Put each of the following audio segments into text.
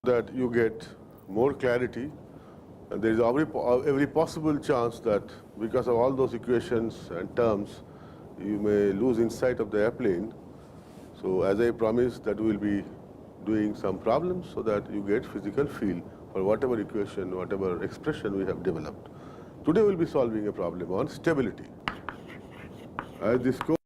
that you get more clarity. And there is every possible chance that because of all those equations and terms, you may lose insight of the airplane. So as I promised that we will be doing some problems so that you get physical feel for whatever equation, whatever expression we have developed. Today we'll be solving a problem on stability. As this course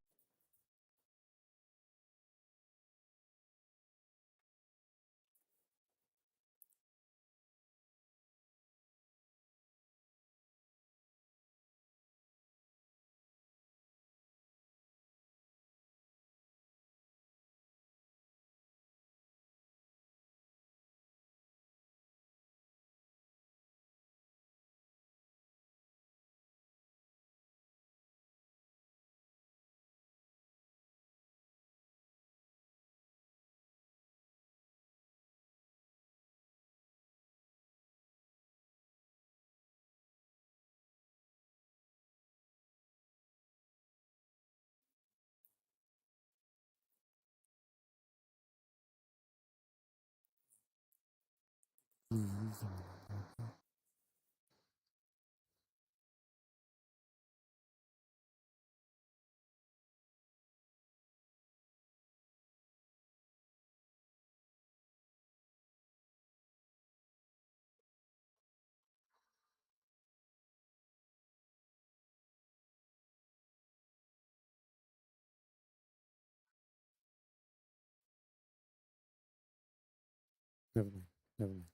Never mind. Never mind.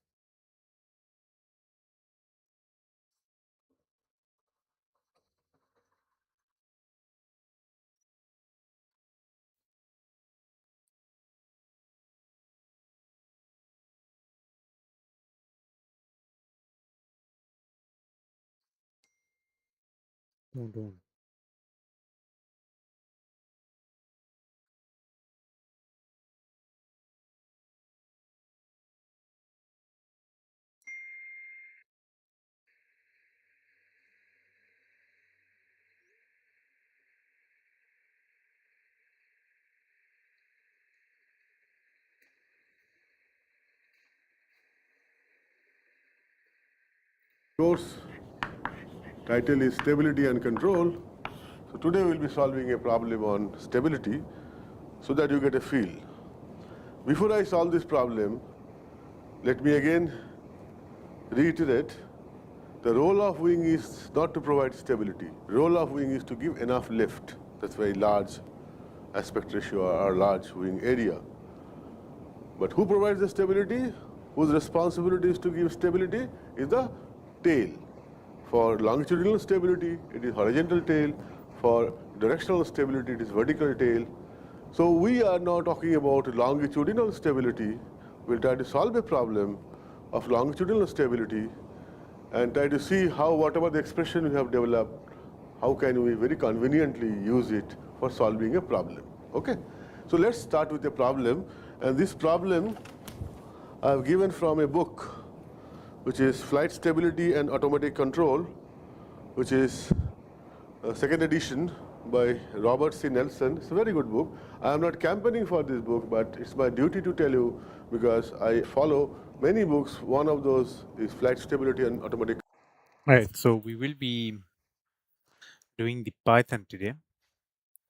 Don't. title is Stability and Control. So today we'll be solving a problem on stability so that you get a feel. Before I solve this problem, let me again reiterate the role of wing is not to provide stability. Role of wing is to give enough lift. That's very large aspect ratio or large wing area. But who provides the stability? Whose responsibility is to give stability is the tail. For longitudinal stability, it is horizontal tail. For directional stability, it is vertical tail. So we are now talking about longitudinal stability. We'll try to solve a problem of longitudinal stability and try to see how whatever the expression we have developed, how can we very conveniently use it for solving a problem. Okay? So let's start with a problem. And this problem I've given from a book which is Flight Stability and Automatic Control, which is a second edition by Robert C. Nelson. It's a very good book. I am not campaigning for this book, but it's my duty to tell you because I follow many books. One of those is Flight Stability and Automatic. All right. So we will be doing the Python today.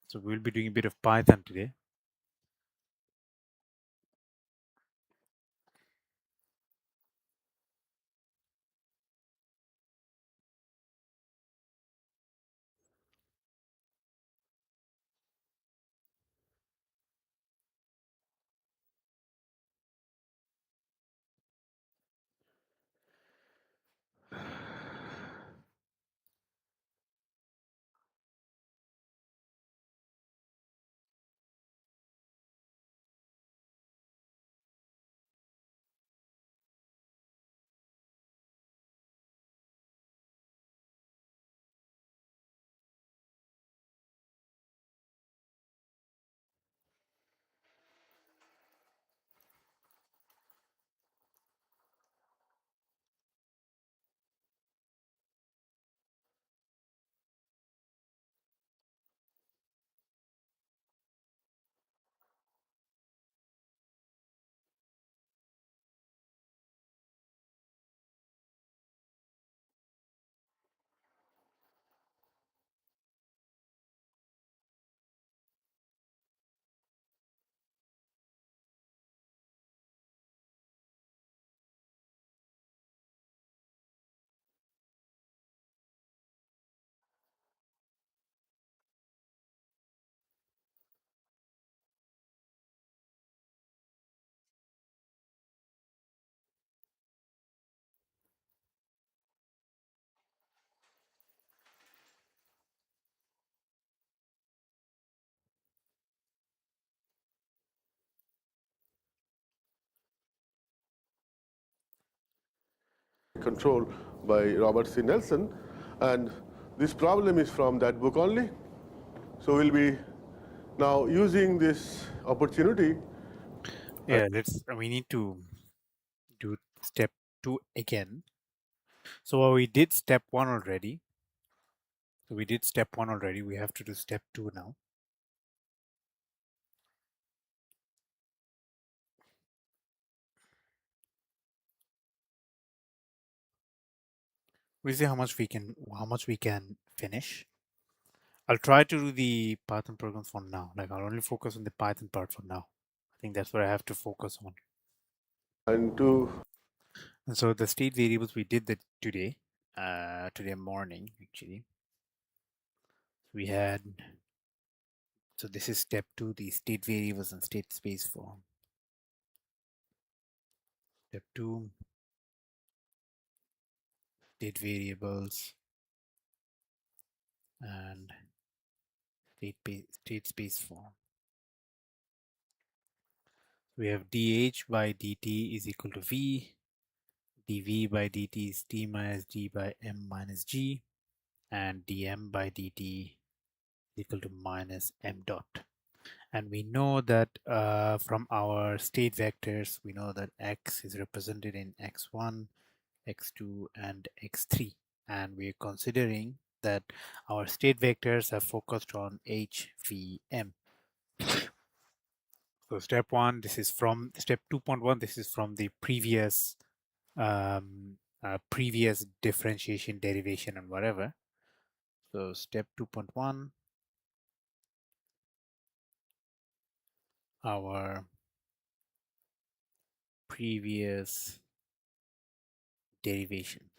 So we will be doing a bit of Python today. Control by Robert C. Nelson. And this problem is from that book only. So we'll be now using this opportunity. Yeah, we need to do step 2 again. So we did step 1 already. So we did step 1 already. We have to do step 2 now. We see how much we can finish. I'll try to do the Python programs for now. Like I'll only focus on the Python part for now. I think that's what I have to focus on. And to And so the state variables we did that today, today morning actually. We had, so this is step 2, the state variables and state space form. Step 2, state variables and state space form. We have dH by dt is equal to v, dv by dt is t minus d by m minus g, and dm by dt is equal to minus m dot. And we know that from our state vectors, we know that x is represented in x1, x2, and x3. And we're considering that our state vectors are focused on HVM. So step 1, this is from step 2.1, this is from the previous previous differentiation, derivation, and whatever. So step 2.1, our previous derivation.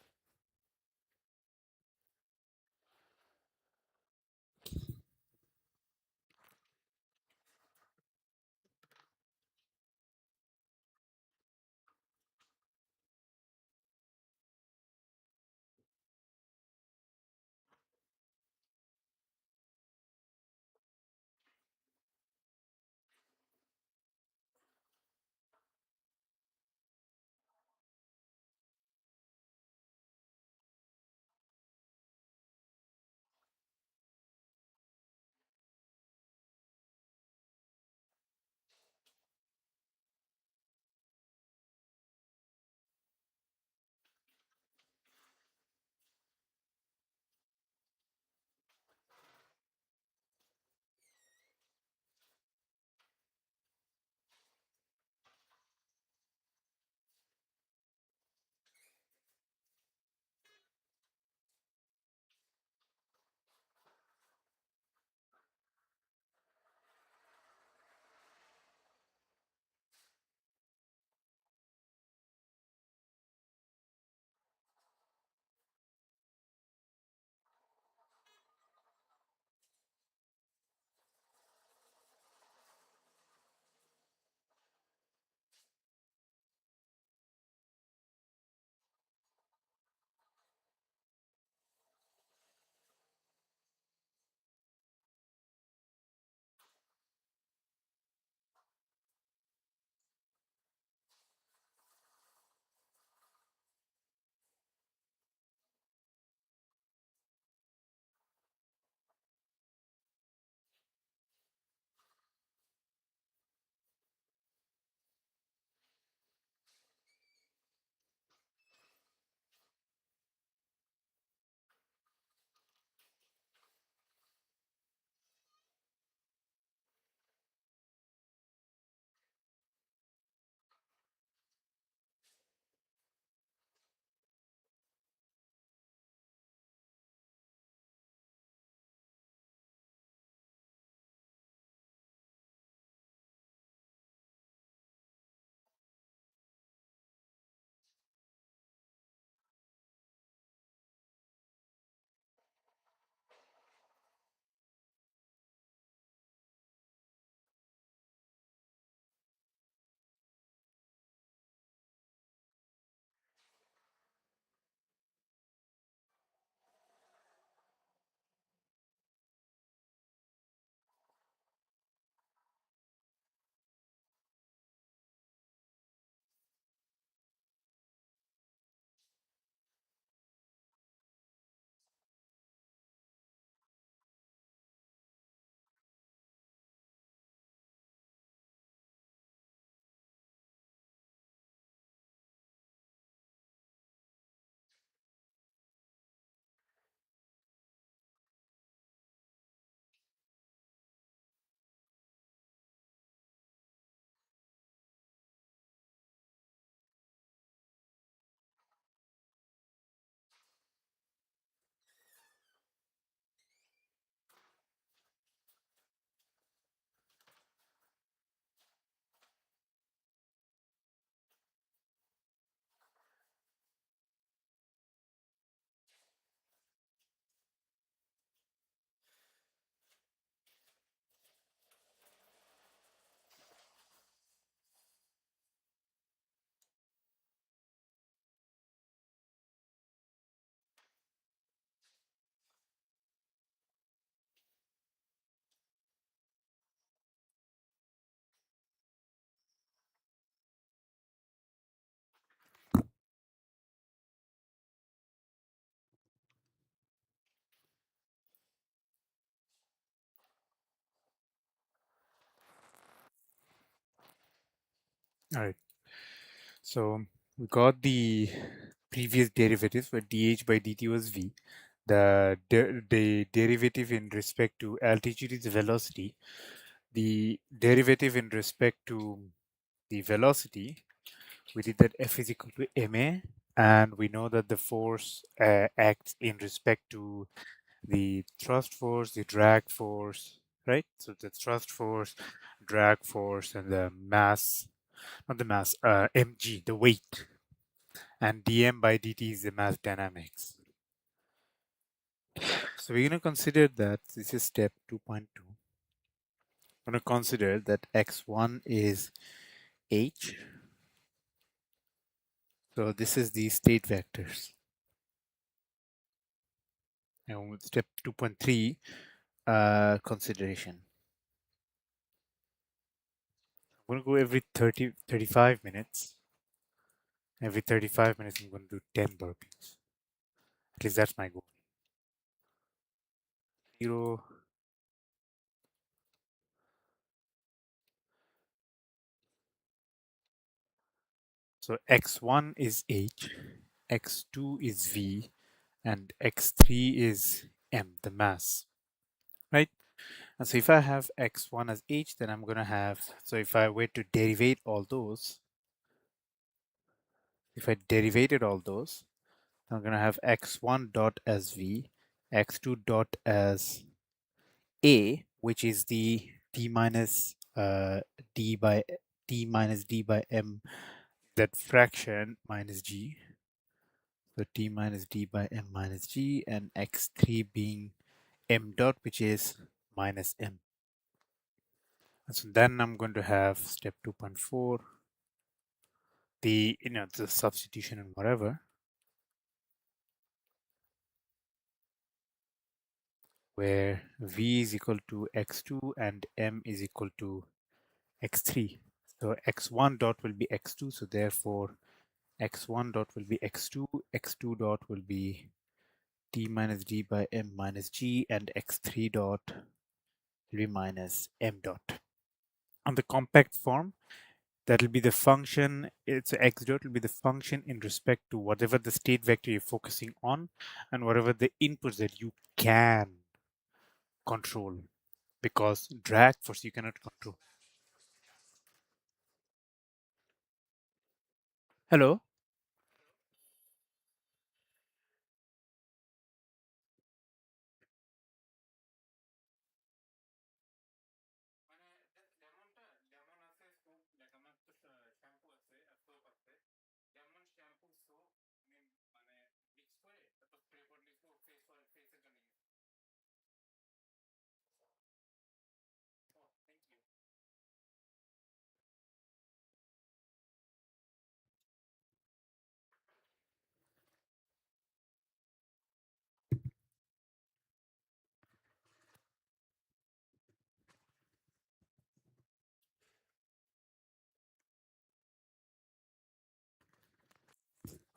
All right. So we got the previous derivatives where dH by dt was v. The derivative in respect to altitude is velocity. The derivative in respect to the velocity, we did that F is equal to ma, and we know that the force acts in respect to the thrust force, the drag force, right? So the thrust force, drag force, and the mass, not the mass, mg, the weight, and dm by dt is the mass dynamics. So we're going to consider that this is step 2.2. We're going to consider that x1 is h. So this is the state vectors. And with step 2.3, consideration. I'm going to go every 35 minutes. Every 35 minutes, I'm going to do 10 burpees. At least that's my goal. 0. So x1 is h, x2 is v, and x3 is m, the mass, right? And so if I have x1 as h, then I'm going to have, so if I were to derivate all those, if I derivated all those, I'm going to have x1 dot as v, x2 dot as a, which is the d minus d by m, that fraction minus g. So t minus d by m minus g, and x3 being m dot, which is minus m. And so then I'm going to have step 2.4, the the substitution and whatever, where v is equal to x2 and m is equal to x3. So x1 dot will be x2, so therefore x1 dot will be x2, x2 dot will be t minus d by m minus g, and x3 dot will be minus m dot. On the compact form, that will be the function, it's x dot will be the function in respect to whatever the state vector you're focusing on and whatever the inputs that you can control, because drag force you cannot control. Hello?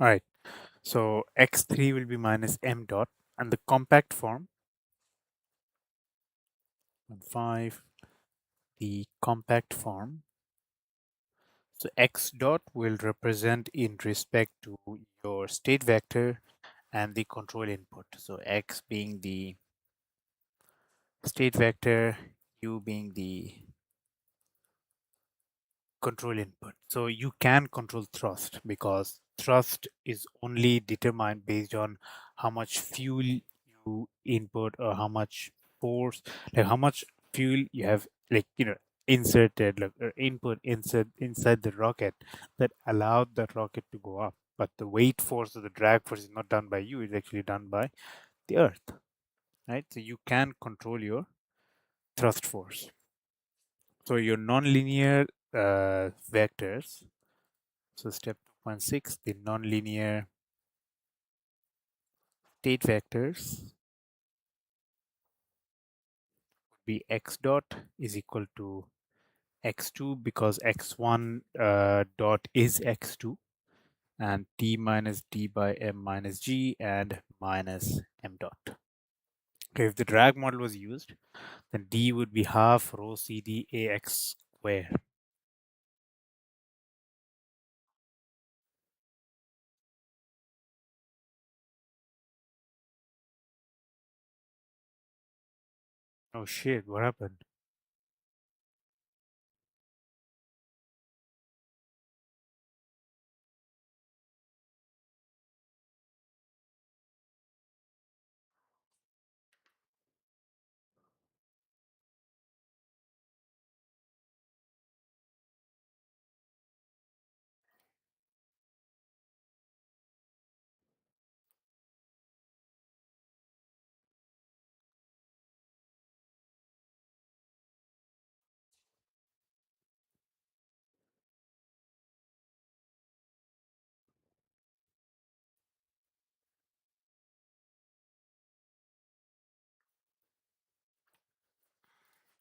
All right. So x3 will be minus m dot, and the compact form, 5, the compact form. So x dot will represent in respect to your state vector and the control input. So x being the state vector, u being the control input. So you can control thrust, because thrust is only determined based on how much fuel you input, or how much force, like how much fuel you have, like inserted, like input insert inside the rocket, that allowed the rocket to go up. But the weight force or the drag force is not done by you, it's actually done by the earth, right? So you can control your thrust force. So your nonlinear vectors. So step 2.6, the nonlinear state vectors would be x dot is equal to x2, because x1 dot is x2, and t minus d by m minus g, and minus m dot. Okay, if the drag model was used, then d would be half rho cd ax square. Oh shit, what happened?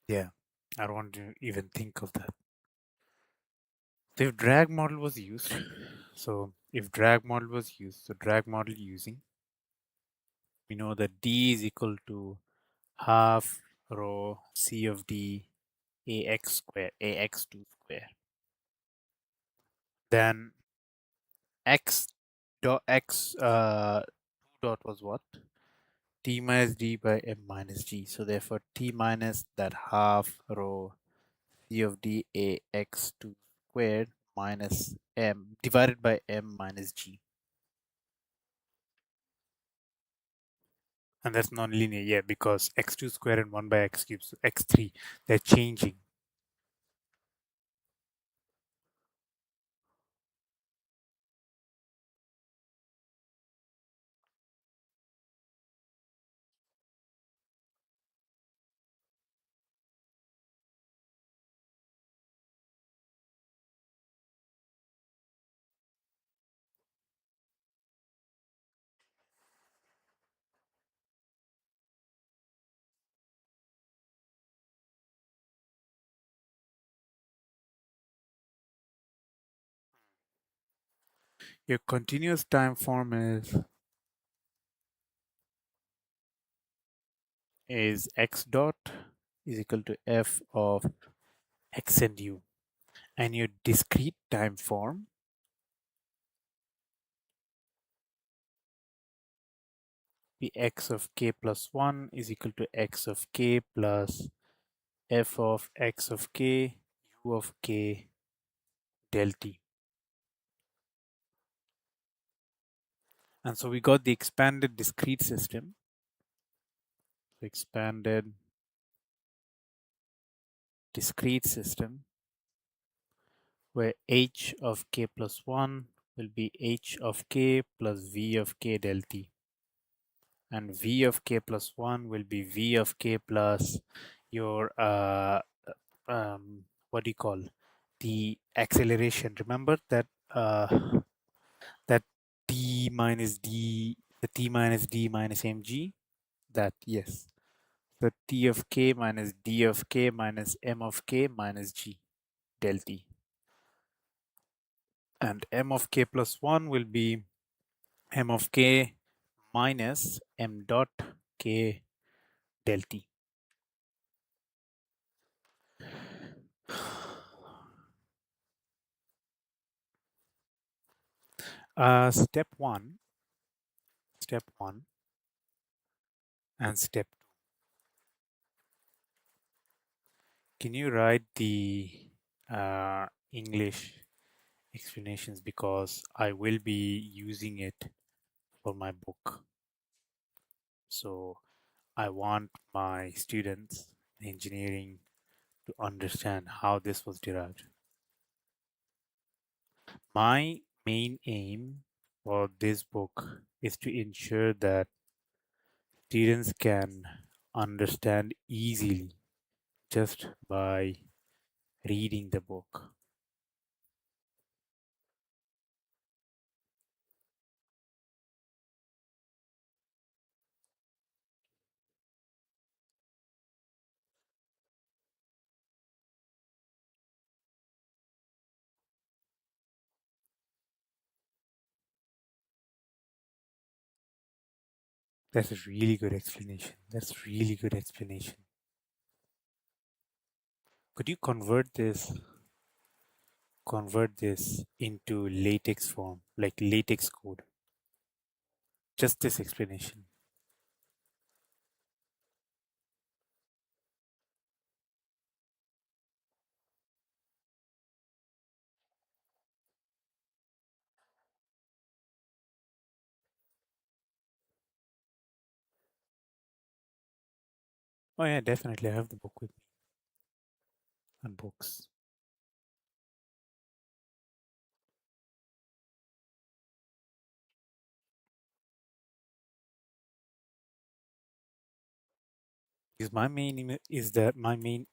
Yeah, I don't want to even think of that. So if drag model was used, so if drag model was used, so drag model using, we know that D is equal to half rho C of D AX square, AX2 square. Then X dot X 2 dot was what? T minus D by M minus G. So therefore T minus that half rho C of D AX2 squared minus M divided by M minus G. And that's non-linear, yeah, because x2 squared and 1 by x cubed, so x3, they're changing. Your continuous time form is x dot is equal to f of x and u. And your discrete time form be x of k plus 1 is equal to x of k plus f of x of k u of k del t. And so we got the expanded discrete system. So expanded discrete system where h of k plus 1 will be h of k plus v of k del t. And v of k plus 1 will be v of k plus your, what do you call, the acceleration. Remember that that t minus d, the t minus d minus mg, that, yes. The t of k minus d of k minus m of k minus g del t. And m of k plus 1 will be m of k minus m dot k del t. Step one, and step. Can you write the English explanations, because I will be using it for my book. So I want my students in engineering to understand how this was derived. My main aim for this book is to ensure that students can understand easily just by reading the book. That's a really good explanation. That's really good explanation. Could you convert this into latex form, like latex code? Just this explanation. Oh yeah, definitely. I have the book with me and books. Because my main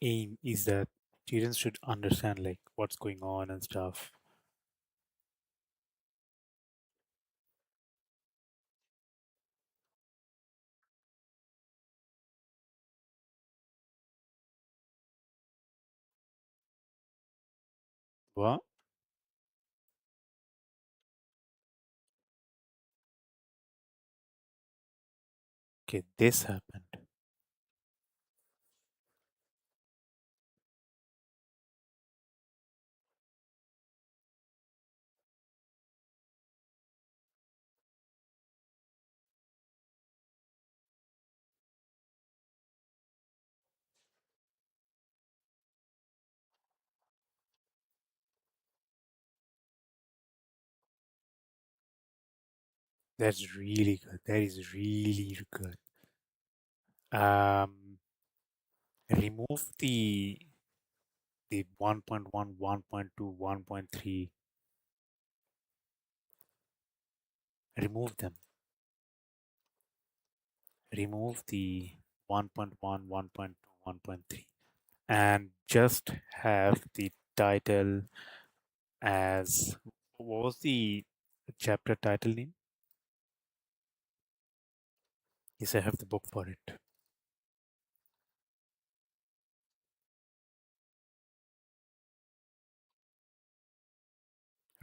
aim is that students should understand like what's going on and stuff. What? Okay, this happened. That's really good. That is really good. Um, remove the 1.1, 1.2, 1.3. Remove them. Remove the 1.1, 1.2, 1.3, and just have the title as what was the chapter title name? Yes, I have the book for it.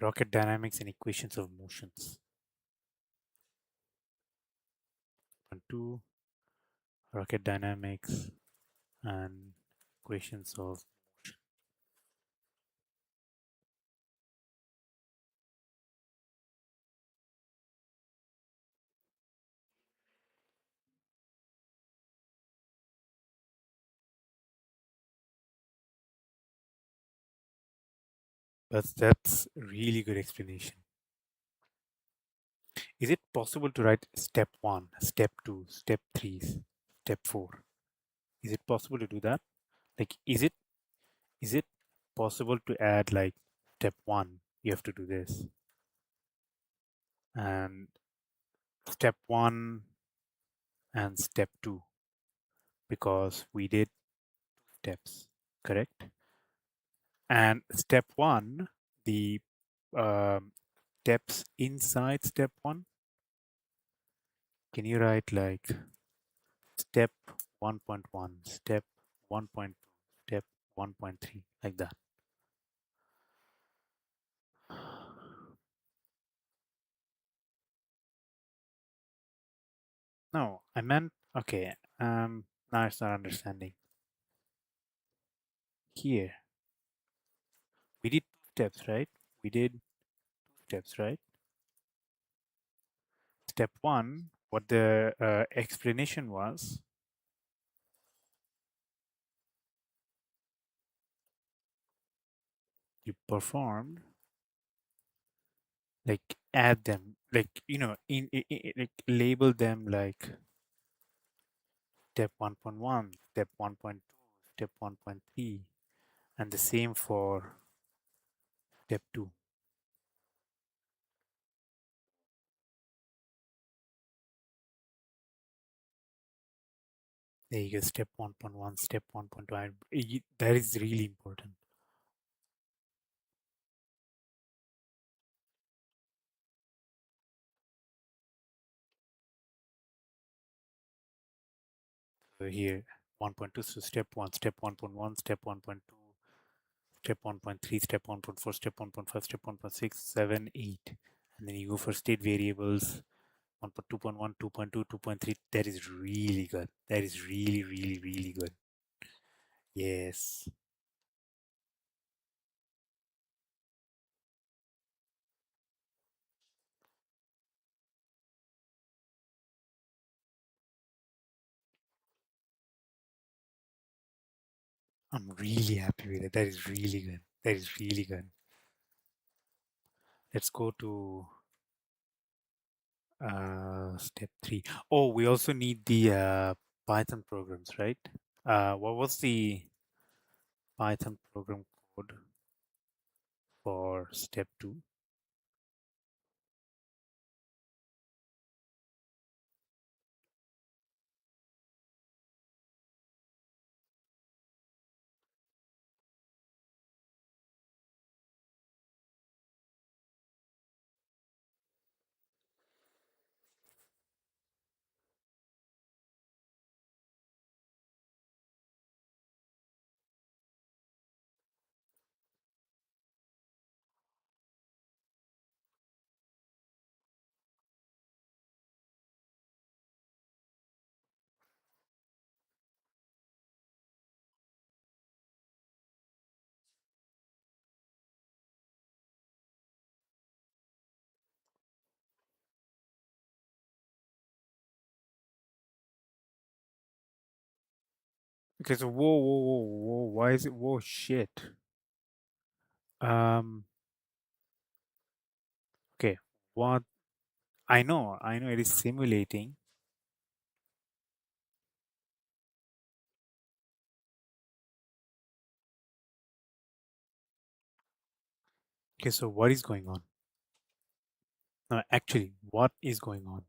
Rocket Dynamics and Equations of Motions. And two, Rocket Dynamics and Equations of Motion. That's really good explanation. Is it possible to write step one, step two, step three, step four? Is it possible to do that? Like, is it possible to add like step one, you have to do this, and step one and step two, because we did steps, correct? And step one, the um, steps inside step one, can you write like step 1.1, step 1.2, step 1.3, like that? No, I meant, okay, now it's not understanding. Here, we did two steps, right? We did two steps, right? Step one, what the explanation was, you performed, like add them, like, like label them like step 1.1, step 1.2, step 1.3, and the same for step 2. There you go, step 1.1, step 1.2. That is really important. So here, 1.2, so step 1, step 1.1, step 1.2, step 1.3, step 1.4, step 1.5, step 1.6, 7, 8. And then you go for state variables, 1.2.1, 2.2, 2.3. That is really good. That is really, really, really good. Yes. I'm really happy with it. That is really good. That is really good. Let's go to step 3. Oh, we also need the Python programs, right? What was the Python program code for step 2? Okay, so whoa, why is it whoa shit? Um, okay, what I know it is simulating. Okay, so what is going on? No, actually, what is going on?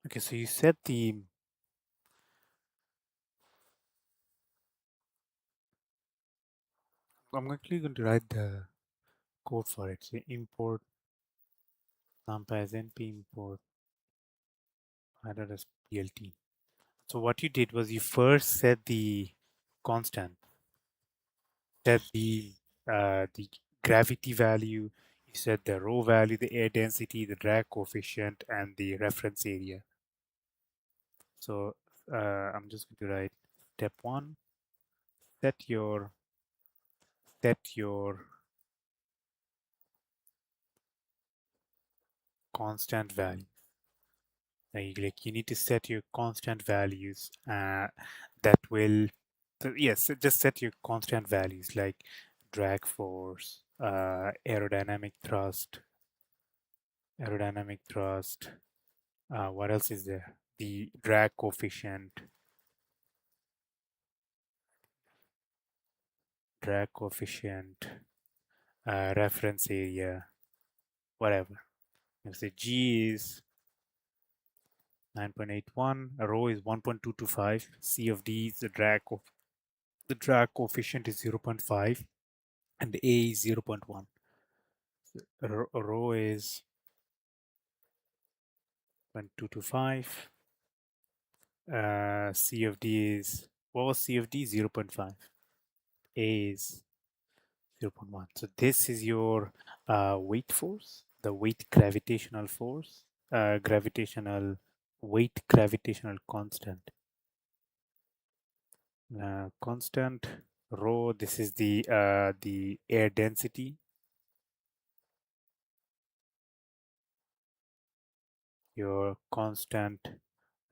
Okay, so you said the I'm actually going to write the code for it. So import numpy as np import added as plt. So what you did was you first set the constant, set the gravity value, you set the row value, the air density, the drag coefficient, and the reference area. So I'm just going to write step 1, set your set your constant value. Like you need to set your constant values that will so yes, just set your constant values like drag force, aerodynamic thrust. What else is there? The drag coefficient, reference area, whatever. If the G is 9.81, a rho is 1.225, C of D is the drag coefficient is 0.5, and the A is 0.1. Rho is 0.225. C of D is, what was C of D? 0.5. A is 0.1. So this is your weight force, the weight gravitational force, gravitational weight gravitational constant. Constant rho, this is the air density, your constant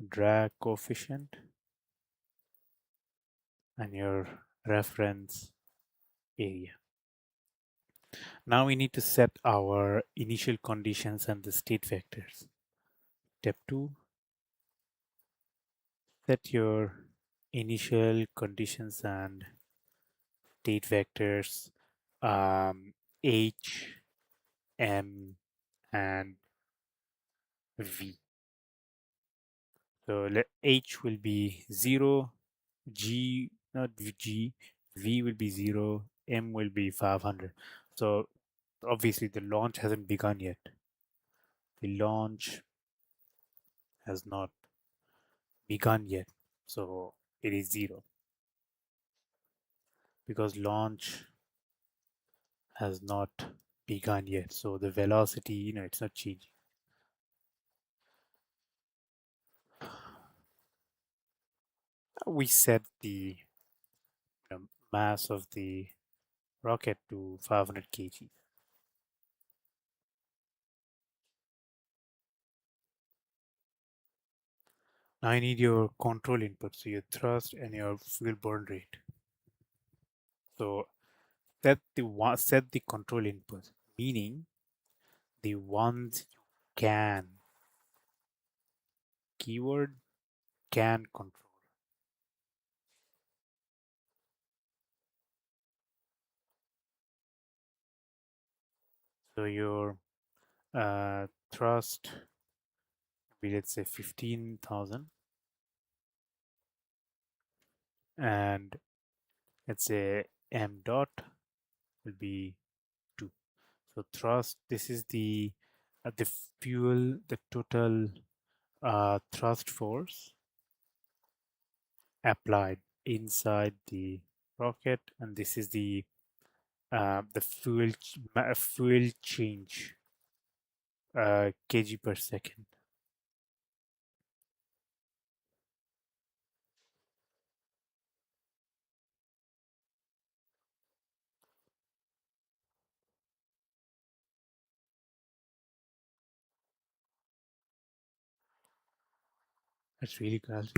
drag coefficient, and your reference area. Now we need to set our initial conditions and the state vectors. Step 2, set your initial conditions and state vectors H, M, and V. So H will be 0, G, not G, V will be 0, M will be 500. So obviously the launch hasn't begun yet. The launch has not begun yet. So it is 0 because launch has not begun yet. So the velocity, it's not changing. We set the mass of the rocket to 500 kg. Now I need your control input, so your thrust and your fuel burn rate. So set the control input, meaning the ones you can, keyword can control. So your thrust will be, let's say, 15,000, and let's say m dot will be 2. So thrust, this is the fuel, the total thrust force applied inside the rocket, and this is the fuel change, kg per second. That's really good.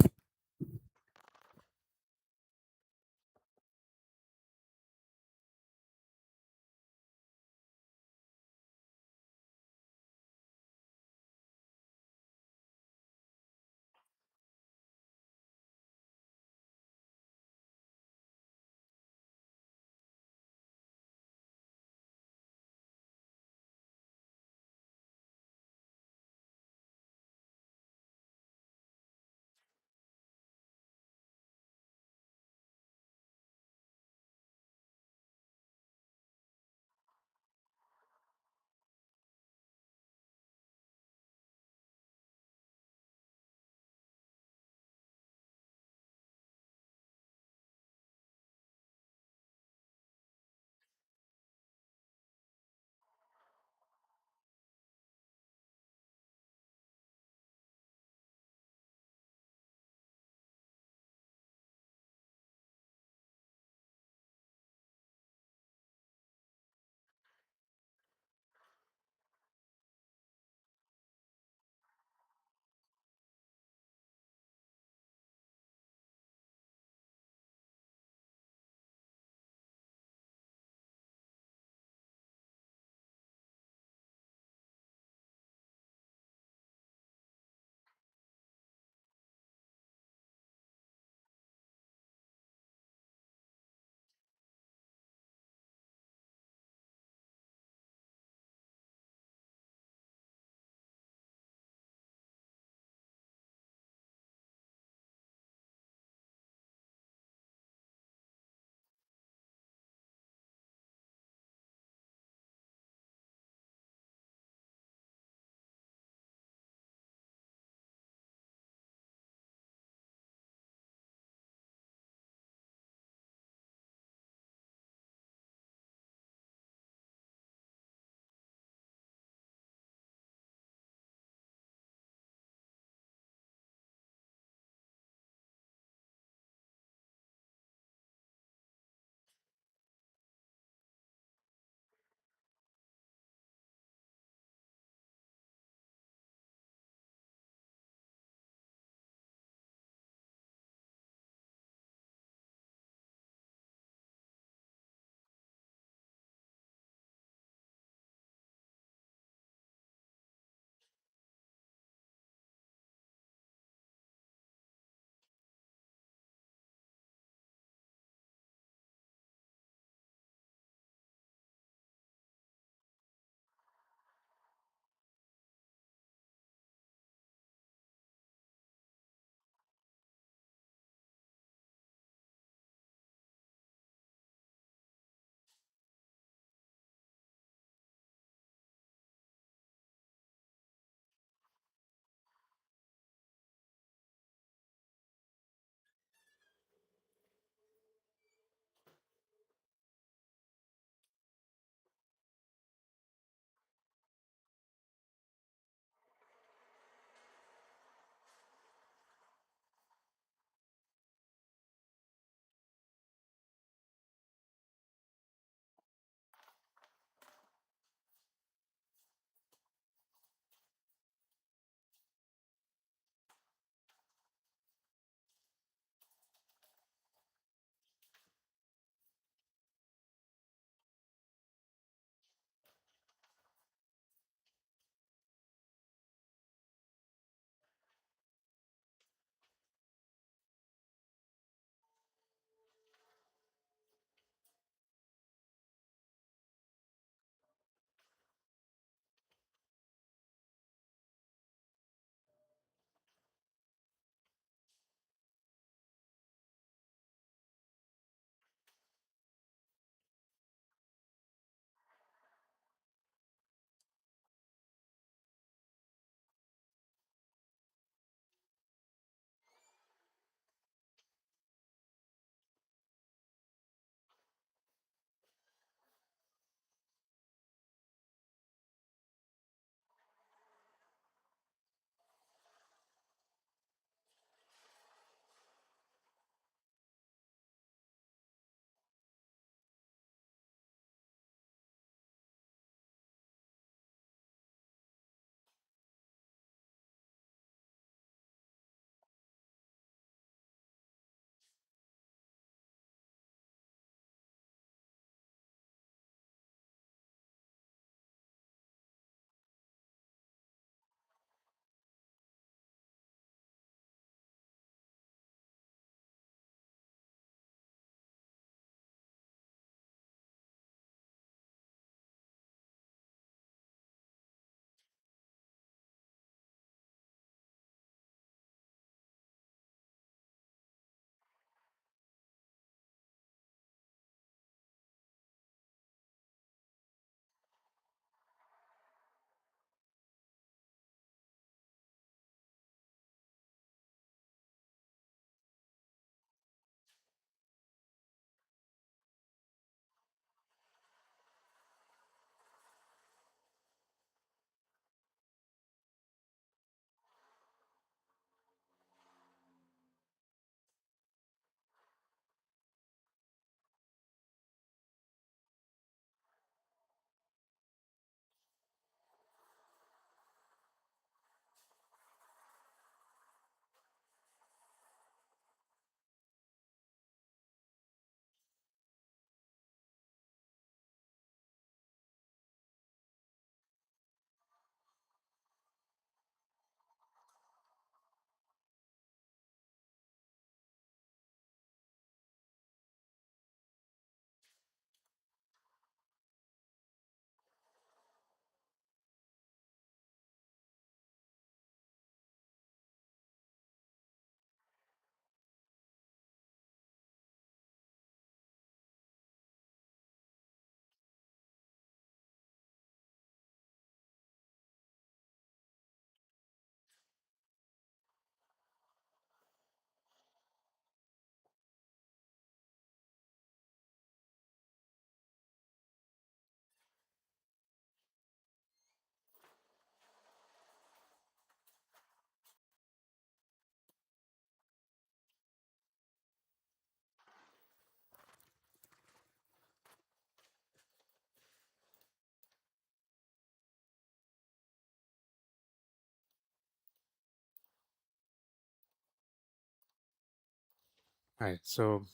Right. So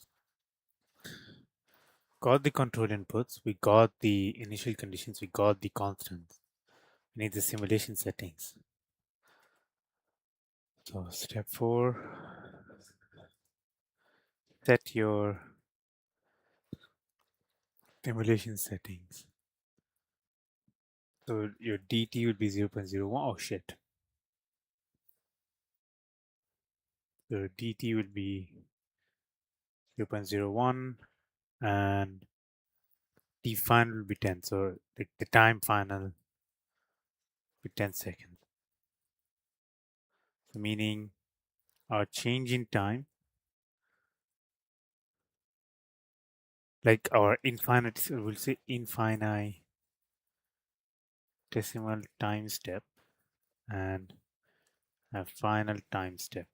got the control inputs, we got the initial conditions, we got the constants. We need the simulation settings. So step 4, set your simulation settings. So your dt would be 0.01. Oh shit. So dt would be 0.01 and t final will be 10. So the time final will be 10 seconds. So meaning our change in time, like our infinite, so we'll say infinitesimal time step and a final time step.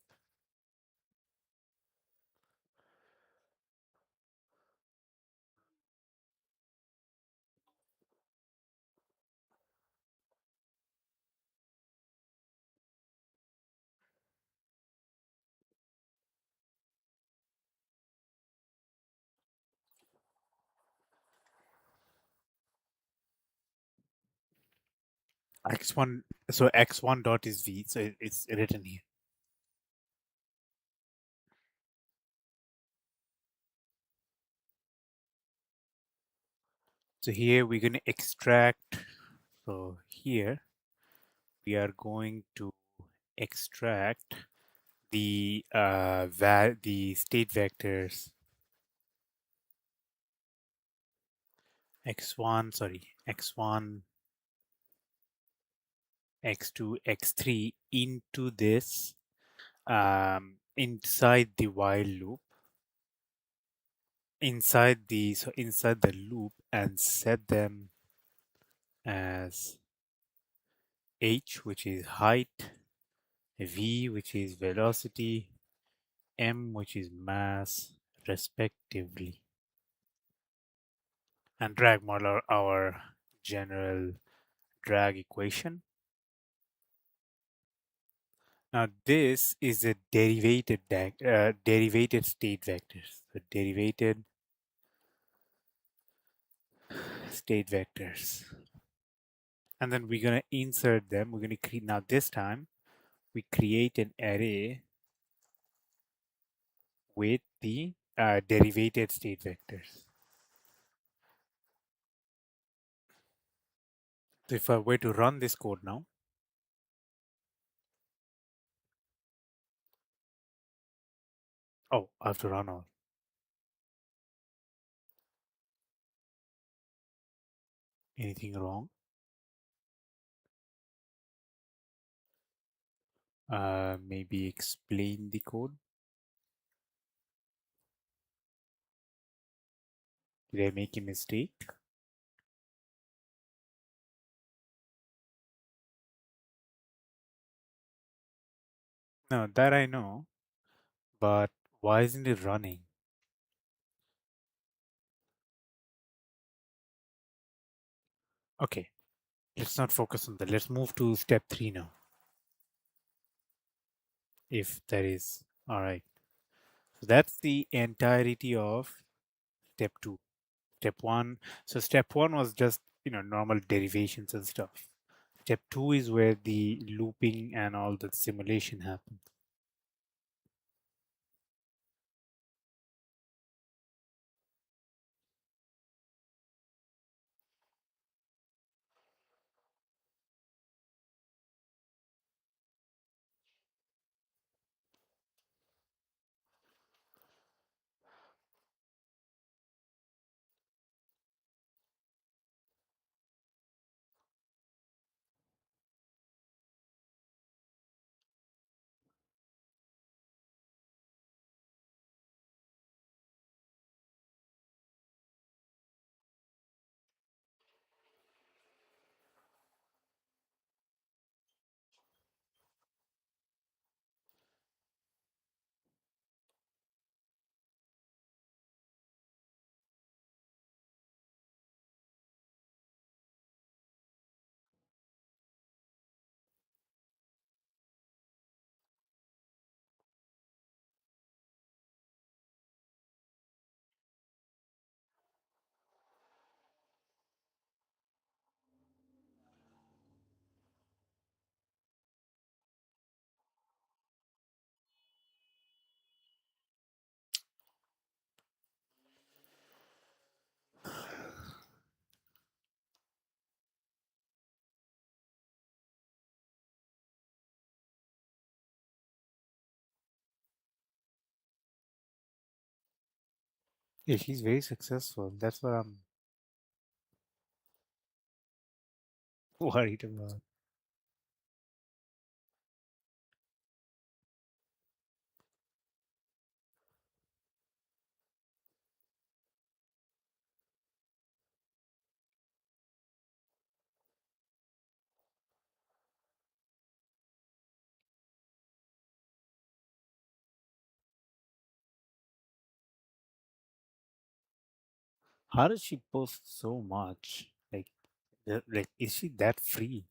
X1, so x1 dot is v, so it's written here. So here we're going to extract. So here we are going to extract the the state vectors x1, sorry, x1, x2, x3 into this inside the while loop, inside the loop, and set them as h, which is height, v, which is velocity, m, which is mass, respectively, and drag model our general drag equation. Now this is a derivated state vectors. The derivated state vectors, and then we're gonna insert them. We're gonna create, now this time we create an array with the derivated state vectors. So if I were to run this code now, oh, I have to run all. Anything wrong? Maybe explain the code. Did I make a mistake? No, that I know, but why isn't it running? Okay, let's not focus on that. Let's move to step 3 now. If that is all right. So that's the entirety of step 2. Step 1. So step 1 was just, normal derivations and stuff. Step 2 is where the looping and all the simulation happens. Yeah, she's very successful. That's what I'm worried about. How does she post so much? Like, is she that free?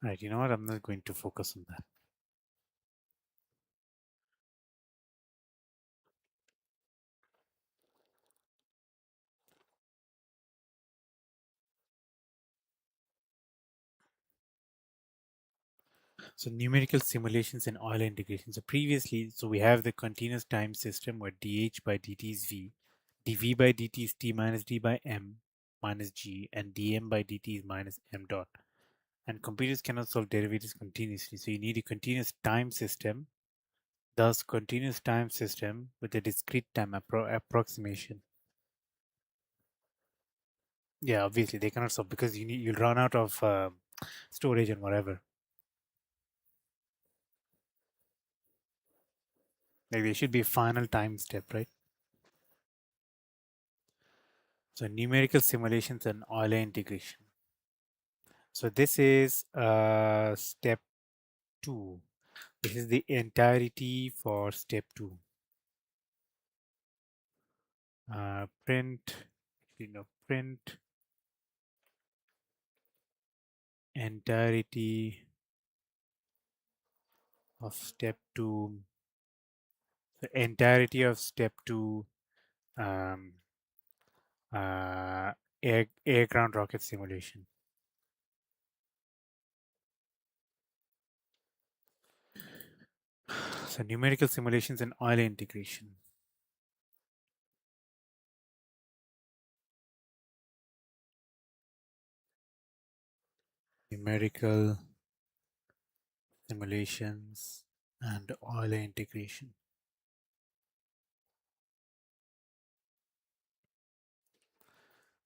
Right, you know what? I'm not going to focus on that. So numerical simulations and Euler integration. So previously, so we have the continuous time system where dH by dt is v, dv by dt is t minus d by m minus g, and dm by dt is minus m dot. And computers cannot solve derivatives continuously, so you need a continuous time system. Thus, continuous time system with a discrete time approximation. Yeah, obviously they cannot solve because you'll run out of storage and whatever. Like there should be a final time step, right? So numerical simulations and Euler integration. So this is step 2. This is the entirety for step 2. Print entirety of step 2. The entirety of step 2 um, uh, air ground rocket simulation. So numerical simulations and Euler integration. Numerical simulations and Euler integration.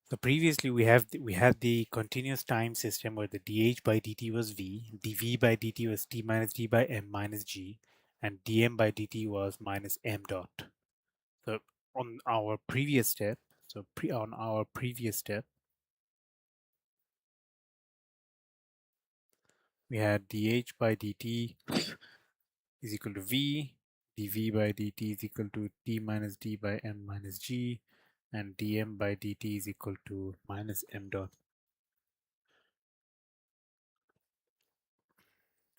So previously we had the continuous time system where the dH by dt was v, dv by dt was t minus d by m minus g, and dm by dt was minus m dot. So on our previous step, on our previous step, we had dH by dt is equal to v, dv by dt is equal to t minus d by m minus g, and dm by dt is equal to minus m dot.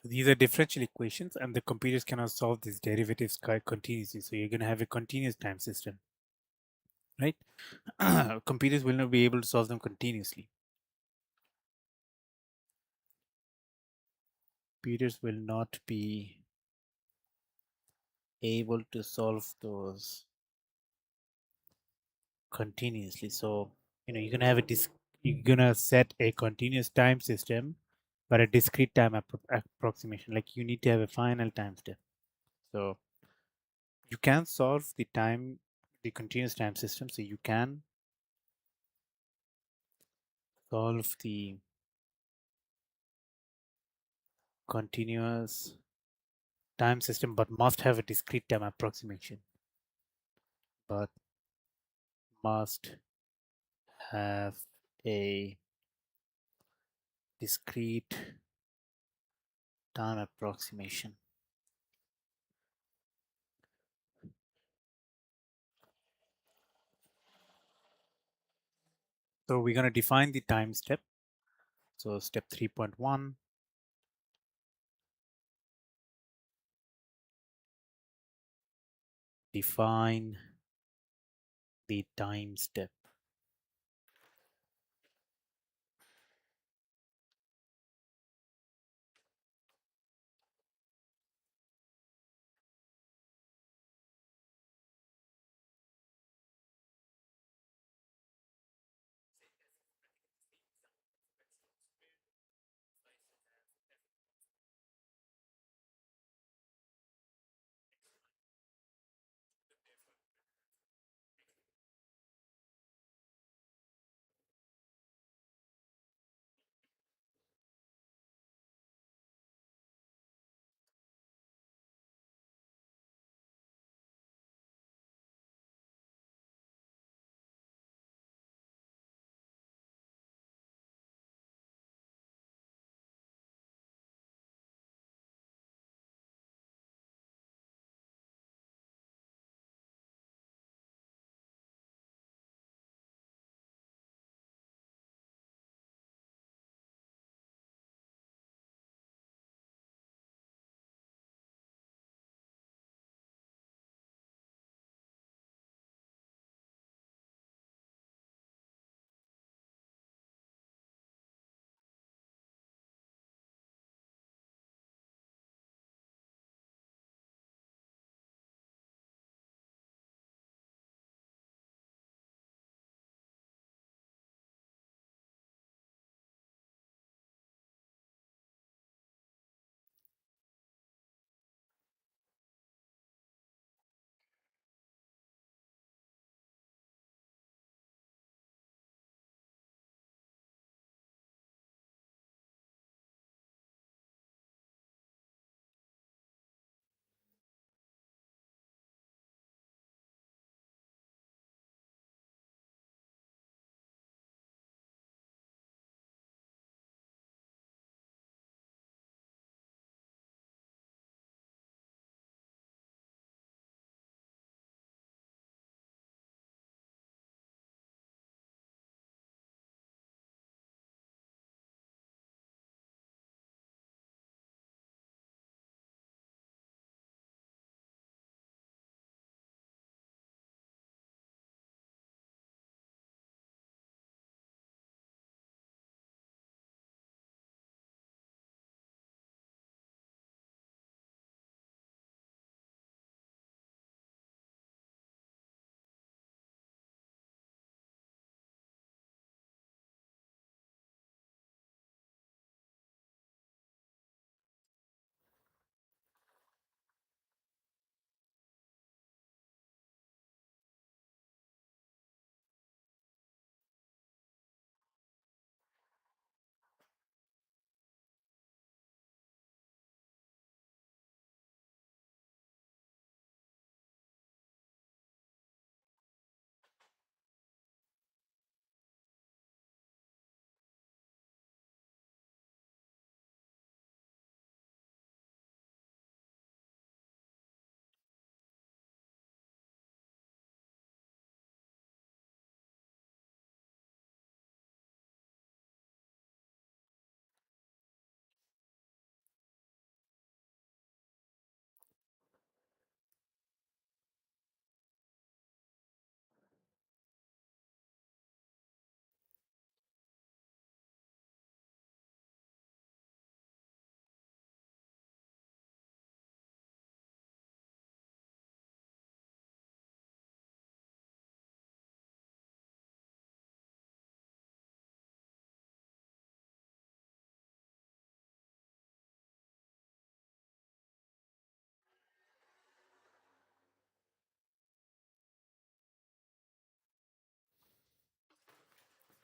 So these are differential equations, and the computers cannot solve these derivatives continuously. So you're going to have a continuous time system, right? Computers will not be able to solve them continuously. Computers will not be able to solve those continuously. So you're gonna have you're gonna set a continuous time system, but a discrete time approximation. Like you need to have a final time step. So you can solve the continuous time system. So you can solve the continuous time system, but must have a discrete time approximation. But must have a discrete time approximation. So we're going to define the time step. So step 3.1, define the time step.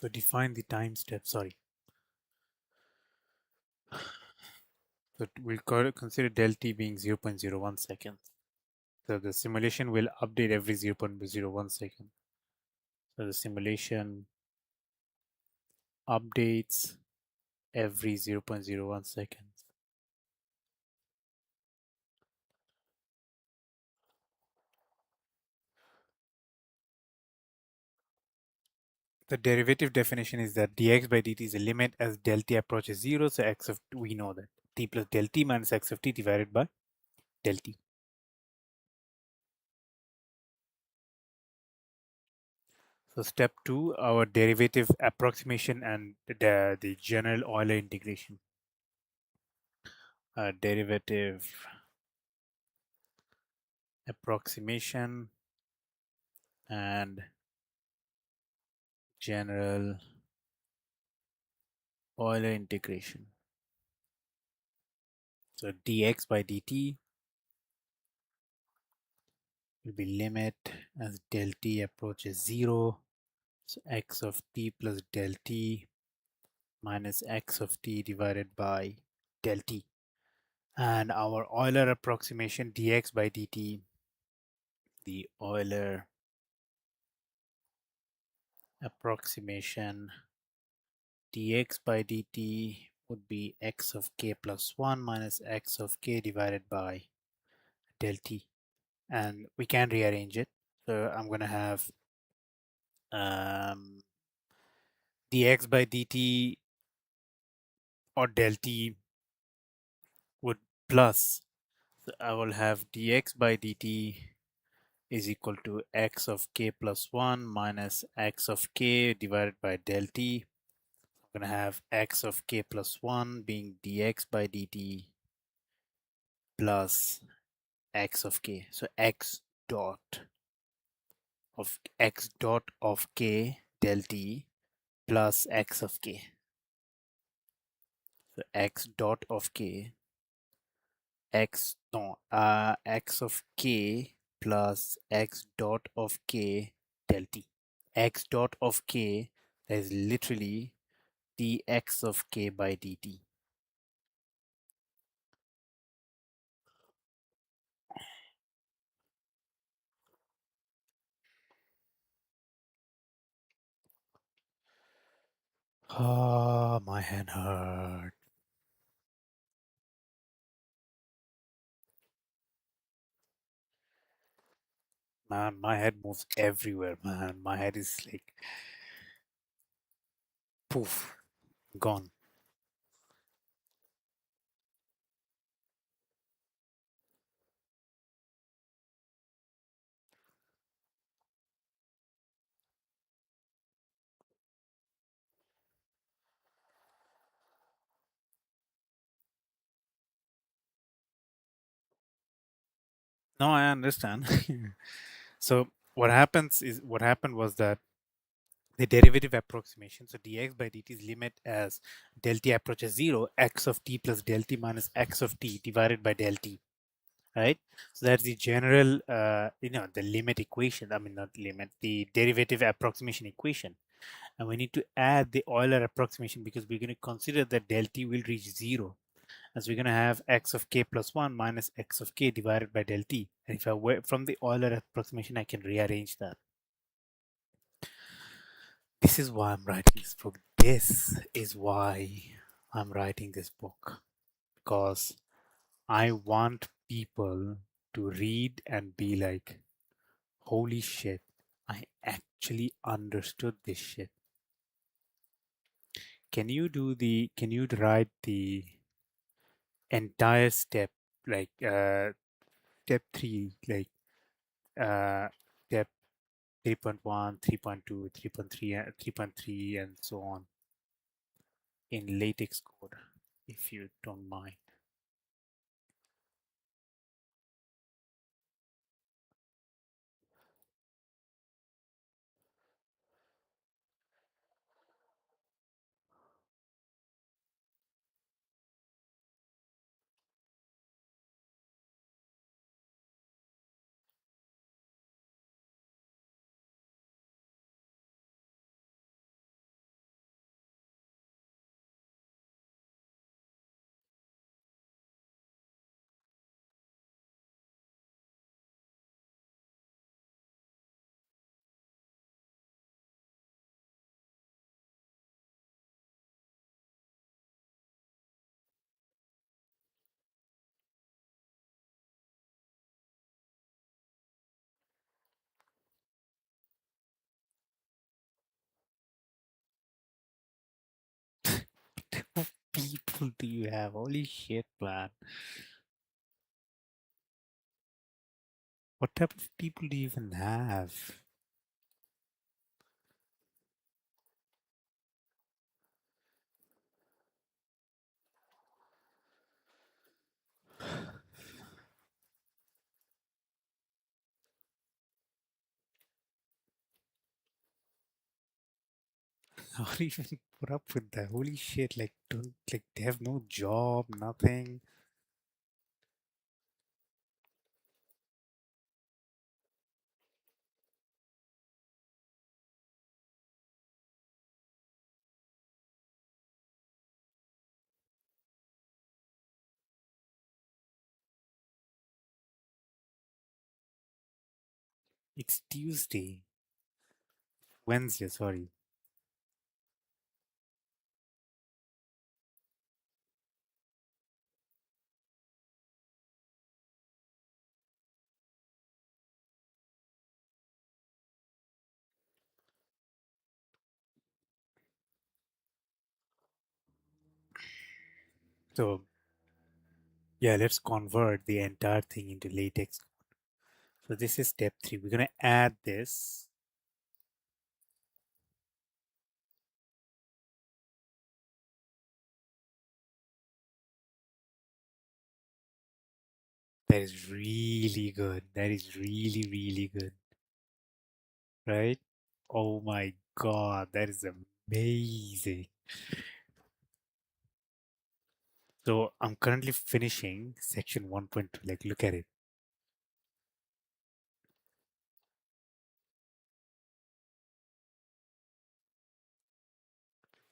So define the time step, sorry. So we'll consider del t being 0.01 seconds. So the simulation will update every 0.01 second. So the simulation updates every 0.01 seconds. The derivative definition is that dx by dt is a limit as del t approaches 0. So x of we know that t plus del t minus x of t divided by del t. So step 2, our derivative approximation and the general Euler integration. Derivative approximation and general Euler integration. So dx by dt will be limit as del t approaches 0. So x of t plus del t minus x of t divided by del t. And our Euler approximation dx by dt, the Euler approximation dx by dt would be x of k plus 1 minus x of k divided by del t. And we can rearrange it. So I'm going to have dx by dt or del t would plus. So I will have dx by dt is equal to x of k plus 1 minus x of k divided by del t. I'm going to have x of k plus 1 being dx by dt plus x of k. So x dot of k del t plus x of k. So x dot of k, x of k plus x dot of k del t. X dot of k is literally dx of k by dt. Ah, my head hurt. Man, my head moves everywhere, man. My head is like poof, gone. No, I understand. So what happened was that the derivative approximation, so dx by dt is limit as del t approaches 0, x of t plus del t minus x of t divided by del t, right? So that's the general, the limit equation. I mean, not limit, the derivative approximation equation. And we need to add the Euler approximation because we're going to consider that del t will reach 0. As we're going to have x of k plus 1 minus x of k divided by del t. And if I were from the Euler approximation, I can rearrange that. This is why I'm writing this book. This is why I'm writing this book. Because I want people to read and be like, holy shit, I actually understood this shit. Can you write the entire step, like step 3, like step 3.1, 3.2, 3.3, 3.3, and so on in latex code, if you don't mind. people do you have? Holy shit, man. What type of people do you even have? How do you even put up with that? Holy shit, like, don't, like, they have no job, nothing. It's Tuesday. Wednesday, sorry. So, yeah, let's convert the entire thing into latex. So this is step 3. We're going to add this. That is really good. That is really, really good. Right? Oh my God, that is amazing. So I'm currently finishing section 1.2. Like, look at it.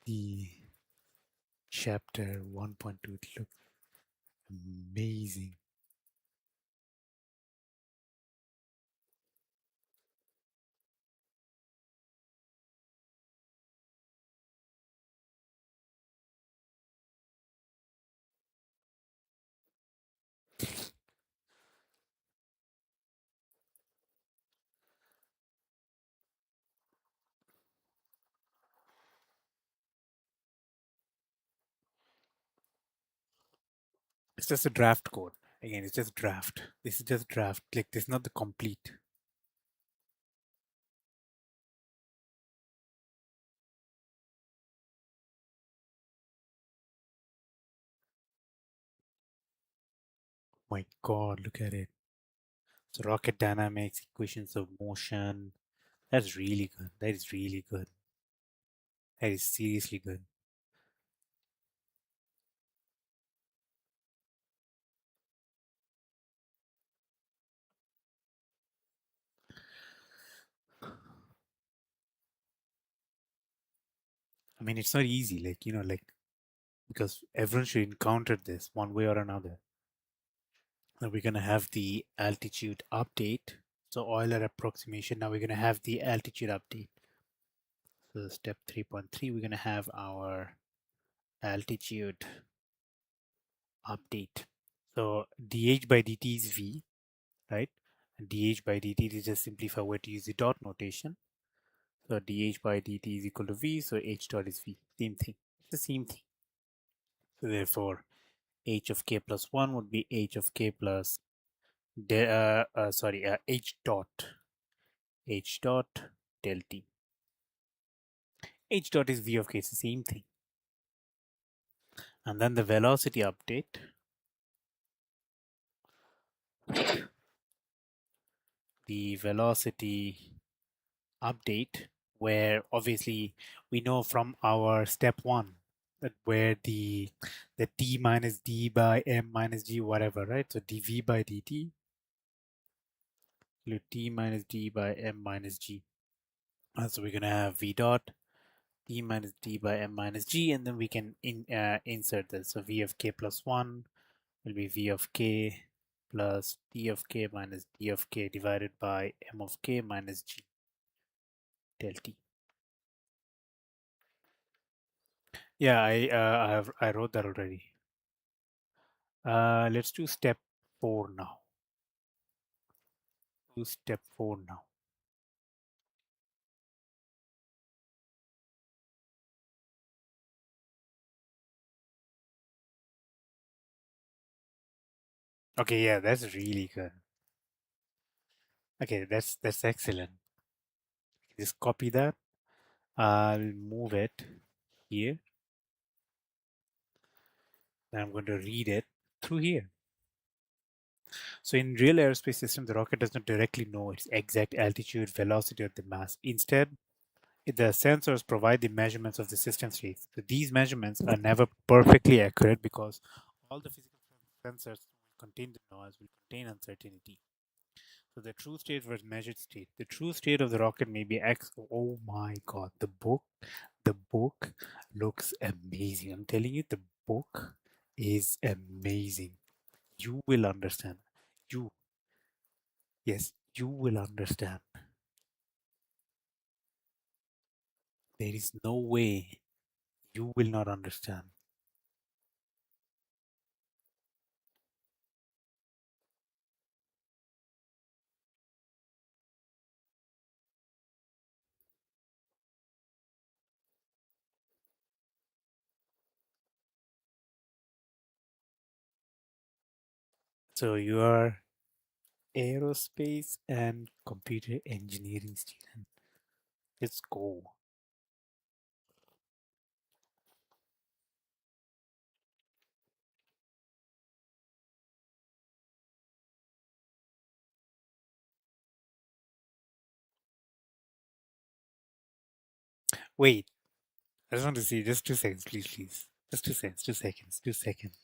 The chapter 1.2, it looks amazing. It's just a draft code. Again, it's just draft. This is just draft. Like, this is not the complete. My God, look at it. So rocket dynamics, equations of motion. That's really good. That is really good. That is seriously good. I mean, it's not easy, like, like, because everyone should encounter this one way or another. Now we're going to have the altitude update. So Euler approximation. Now we're going to have the altitude update. So step 3.3, we're going to have our altitude update. So dH by dt is V, right? And dH by dt is just simplify way to use the dot notation. So dH by dt is equal to V, so H dot is V. Same thing. It's the same thing. So therefore, H of k plus 1 would be H of k plus H dot del t. H dot is V of k, it's the same thing. And then the velocity update. The velocity update, where obviously we know from our step 1 that where the t minus d by m minus g, whatever, right? So dv by dt equal to t minus d by m minus g. So we're going to have v dot t minus d by m minus g, and then we can insert this. So v of k plus 1 will be v of k plus t of k minus d of k divided by m of k minus g del t. Yeah, I wrote that already. Let's do step 4 now. Do step 4 now. Okay, yeah, that's really good. Okay, that's excellent. Just copy that. I'll move it here. Then I'm going to read it through here. So in real aerospace system, the rocket does not directly know its exact altitude, velocity, or the mass. Instead, the sensors provide the measurements of the system state. So these measurements are never perfectly accurate because all the physical sensors will contain the noise, will contain uncertainty. So the true state versus measured state. The true state of the rocket may be X. Oh my God, the book looks amazing. I'm telling you, the book is amazing. You will understand. You, yes, you will understand. There is no way you will not understand. So you are aerospace and computer engineering student. Let's go. Wait, I just want to see just 2 seconds, please, please. Just 2 seconds, 2 seconds, 2 seconds.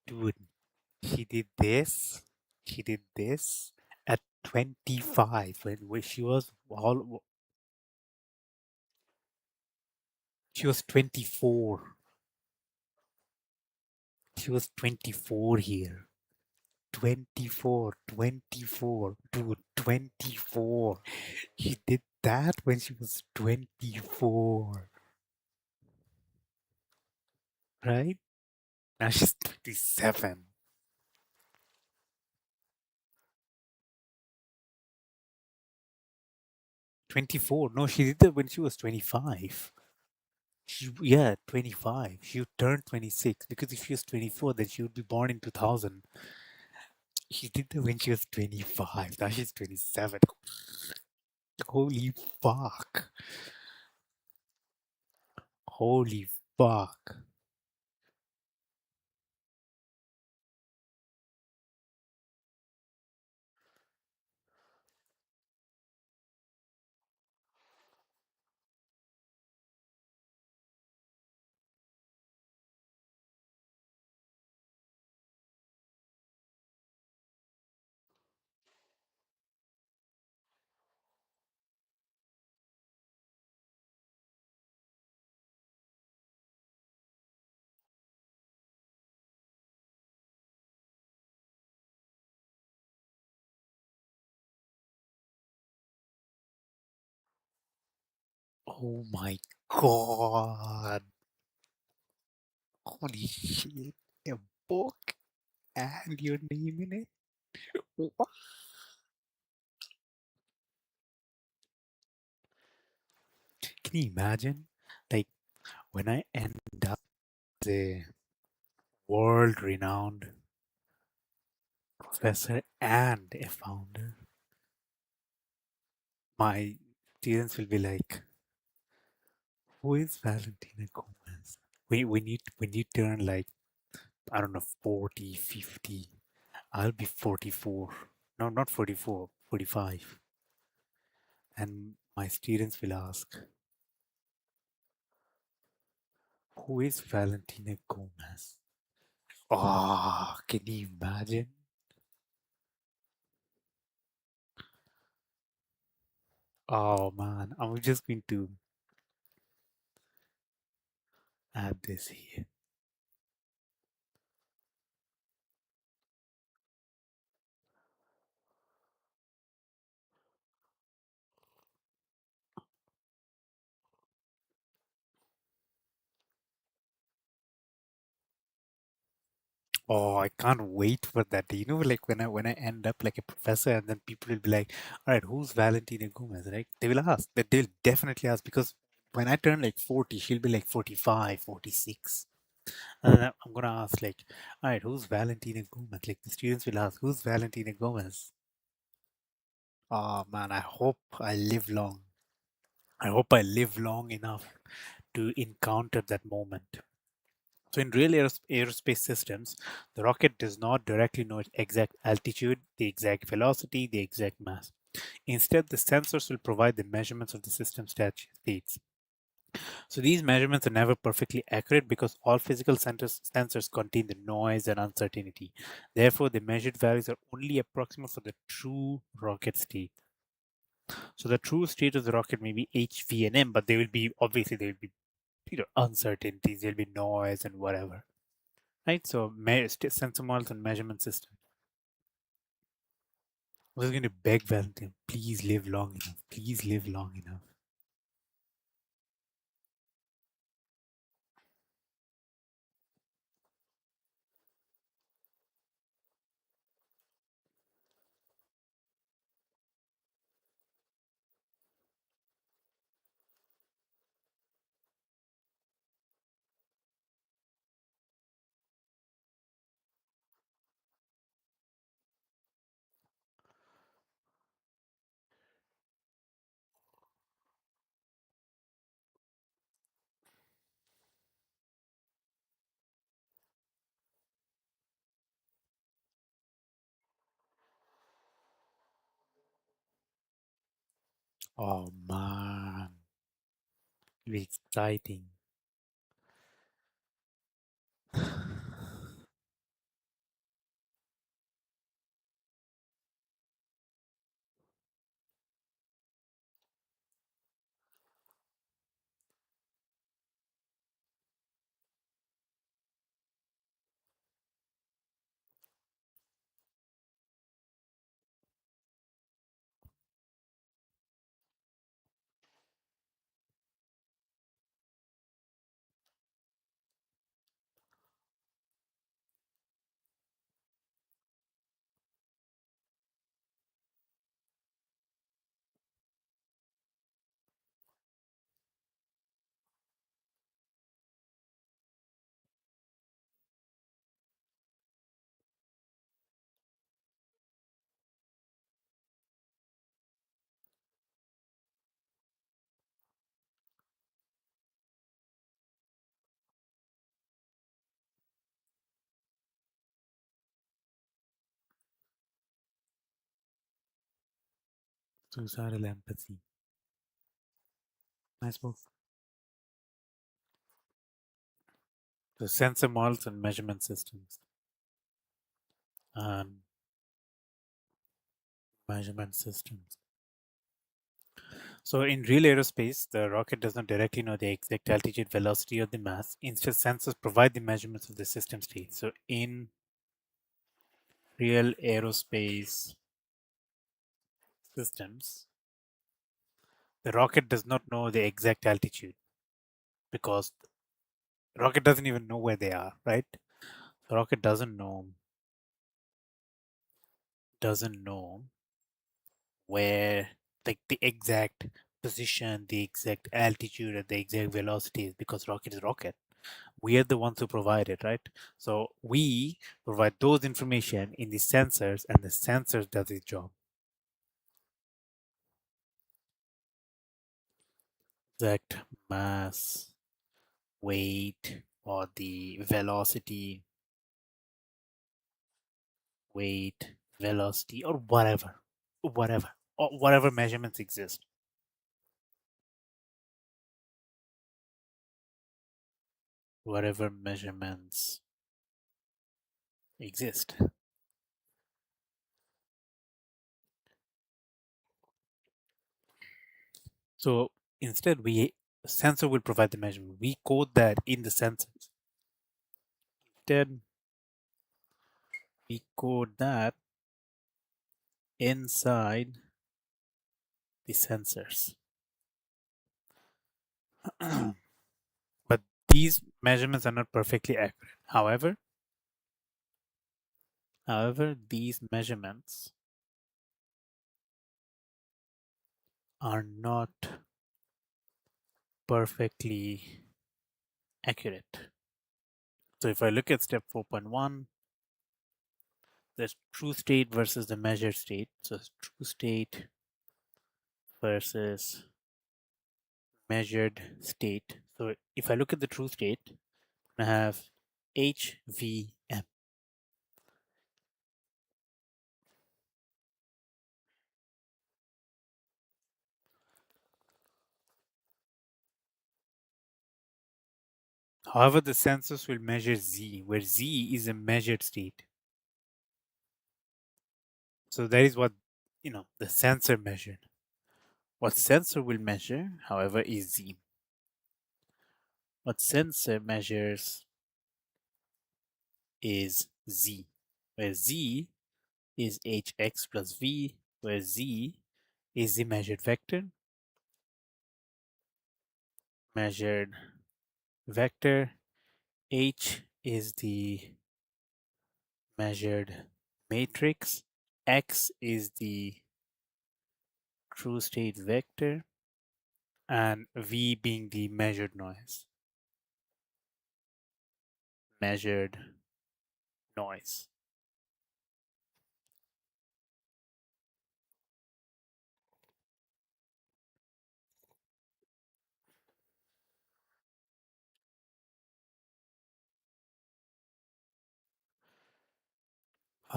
Dude, she did this. She did this at 25 when she was 24. She was 24 here. 24, 24, dude, 24. She did that when she was 24, right? Now she's 27. 24. No, she did that when she was 25. Yeah, 25. She would turn 26 because if she was 24, then she would be born in 2000. She did that when she was 25. Now she's 27. Holy fuck. Holy fuck. Oh my god. Holy shit. A book and your name in it? What? Can you imagine? Like, when I end up as a world renowned professor and a founder, my students will be like, who is Valentina Gomez? When you turn like, I don't know, 40, 50, I'll be 44. No, not 44, 45. And my students will ask, who is Valentina Gomez? Oh, can you imagine? Oh man, I'm just going to add this here. Oh, I can't wait for that day. You know, like when I end up like a professor, and then people will be like, "All right, who's Valentina Gomez?" Right? They will ask. They'll definitely ask because when I turn like 40, she'll be like 45, 46. And then I'm gonna ask like, "All right, who's Valentina Gomez?" Like the students will ask, "Who's Valentina Gomez?" Oh man, I hope I live long. I hope I live long enough to encounter that moment. So, in real aerospace systems, the rocket does not directly know its exact altitude, the exact velocity, the exact mass. Instead, the sensors will provide the measurements of the system states. So, these measurements are never perfectly accurate because all physical sensors contain the noise and uncertainty. Therefore, the measured values are only approximate for the true rocket state. So, the true state of the rocket may be H, V, and M, but they will be obviously there will be uncertainties, there will be noise and whatever. Right? So sensor models and measurement system. I was going to beg Valentine, please live long enough. Please live long enough. Oh man, it'll be exciting. Suicidal empathy. Nice book. The sensor models and measurement systems. And measurement systems. So in real aerospace, the rocket does not directly know the exact altitude, velocity, or the mass. Instead, sensors provide the measurements of the system state. So in real aerospace systems, the rocket does not know the exact altitude because the rocket doesn't even know where they are, right? The rocket doesn't know where like the exact position, the exact altitude, and the exact velocity is because rocket is rocket. We are the ones who provide it, right? So we provide those information in the sensors, and the sensors does its job. Exact mass, weight, or the velocity weight, velocity, or whatever measurements exist. Whatever measurements exist. So instead, sensor will provide the measurement. We code that in the sensors. Instead, we code that inside the sensors. But these measurements are not perfectly accurate. However, these measurements are not perfectly accurate. So if I look at step 4.1, there's true state versus the measured state. So it's true state versus measured state. So if I look at the true state, I have HVM. However, the sensors will measure Z, where Z is a measured state. So that is what the sensor measured. What sensor will measure, however, is Z. What sensor measures is Z, where Z is Hx plus V, where Z is the measured vector. Measured vector. H is the measured matrix. X is the true state vector, and V being the measured noise. Measured noise.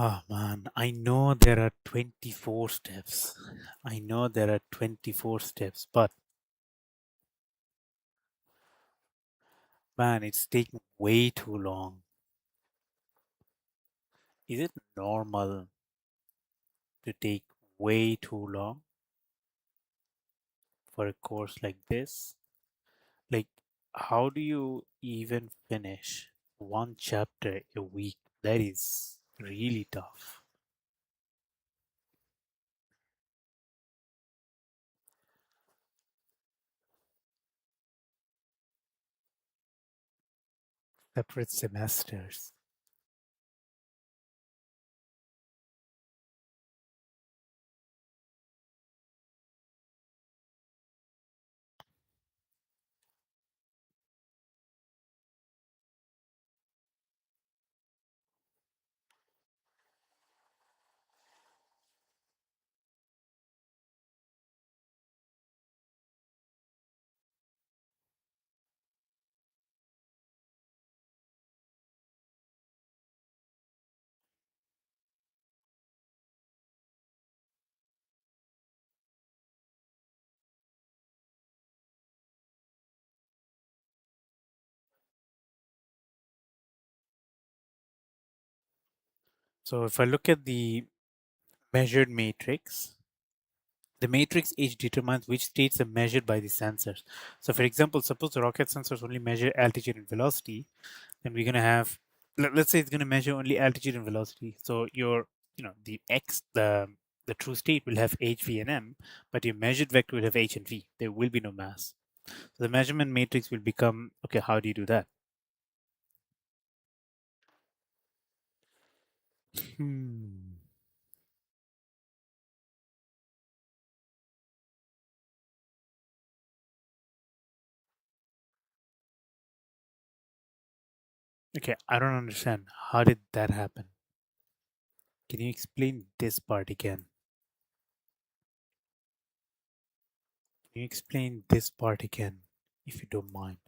Oh man, I know there are 24 steps. I know there are 24 steps, but man, it's taking way too long. Is it normal to take way too long for a course like this? Like, how do you even finish one chapter a week? That is really tough. Separate semesters. So if I look at the measured matrix, the matrix H determines which states are measured by the sensors. So for example, suppose the rocket sensors only measure altitude and velocity, then we're going to have, let's say it's going to measure only altitude and velocity. So the true state will have H, V, and M, but your measured vector will have H and V. There will be no mass. So the measurement matrix will become, okay, how do you do that? Hmm. Okay, I don't understand. How did that happen? Can you explain this part again? Can you explain this part again, if you don't mind?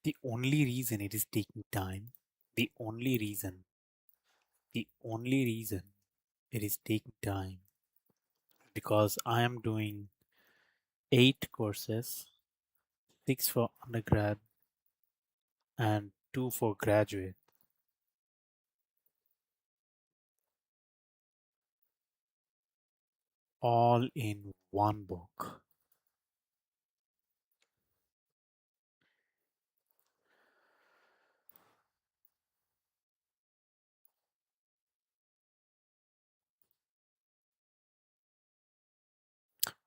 The only reason it is taking time, the only reason, the only reason it is taking time because I am doing 8 courses, 6 for undergrad and 2 for graduate, all in one book.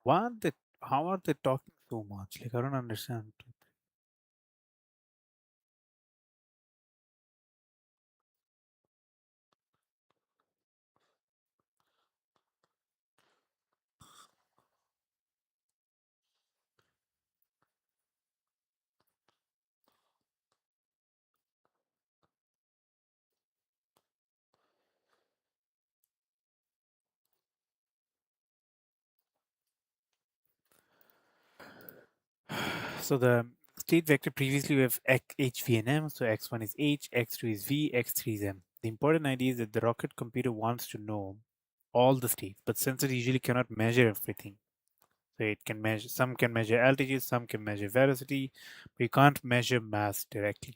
Why are they, how are they talking so much? Like, I don't understand. So the state vector previously we have h, v, and m. So x1 is h, x2 is v, x3 is m. The important idea is that the rocket computer wants to know all the states, but sensors usually cannot measure everything. So it can measure, some can measure altitude, some can measure velocity, but you can't measure mass directly.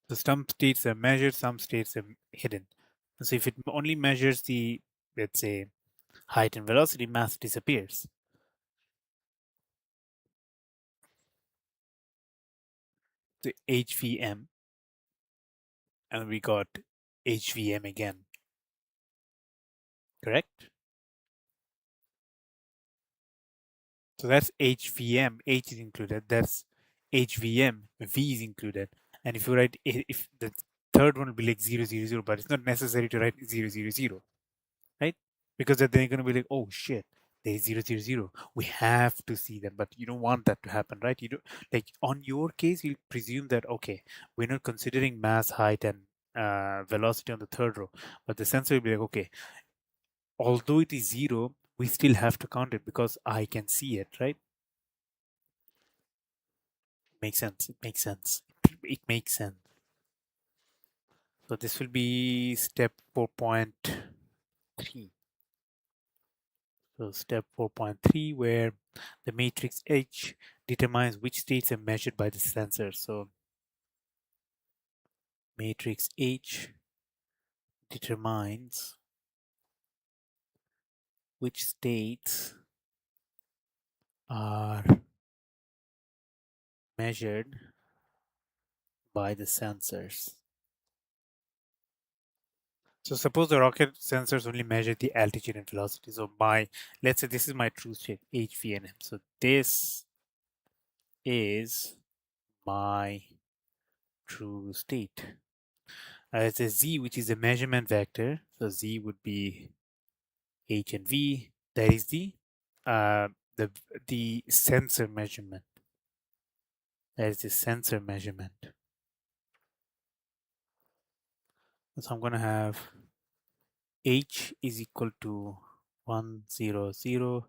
So some states are measured, some states are hidden. So if it only measures the, let's say, height and velocity, mass disappears. The HVM, and we got HVM again, correct? So that's HVM, H is included. That's HVM, V is included. And if you write, if the third one will be like 000, but it's not necessary to write 000, right? Because then they're going to be like, oh shit, there's 000. We have to see them, but you don't want that to happen, right? You don't, like on your case, you presume that, okay, we're not considering mass, height, and velocity on the third row, but the sensor will be like, okay, although it is 0, we still have to count it because I can see it, right? Makes sense. It makes sense. It makes sense. So this will be step 4.3. So step 4.3, where the matrix H determines which states are measured by the sensor. So matrix H determines which states are measured by the sensors. So suppose the rocket sensors only measure the altitude and velocity. So let's say this is my true state, HVNM. So this is my true state. It's a Z, which is a measurement vector. So Z would be H and V. That is uh, the the sensor measurement. That is the sensor measurement. So I'm gonna have H is equal to 100,010.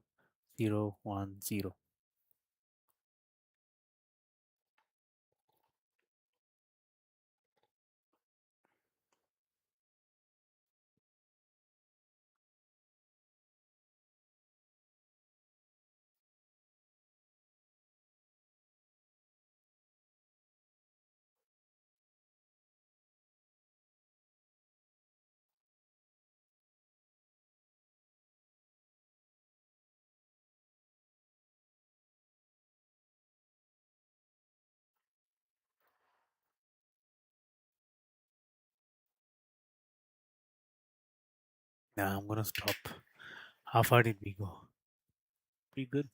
Now I'm gonna stop. How far did we go? Pretty good.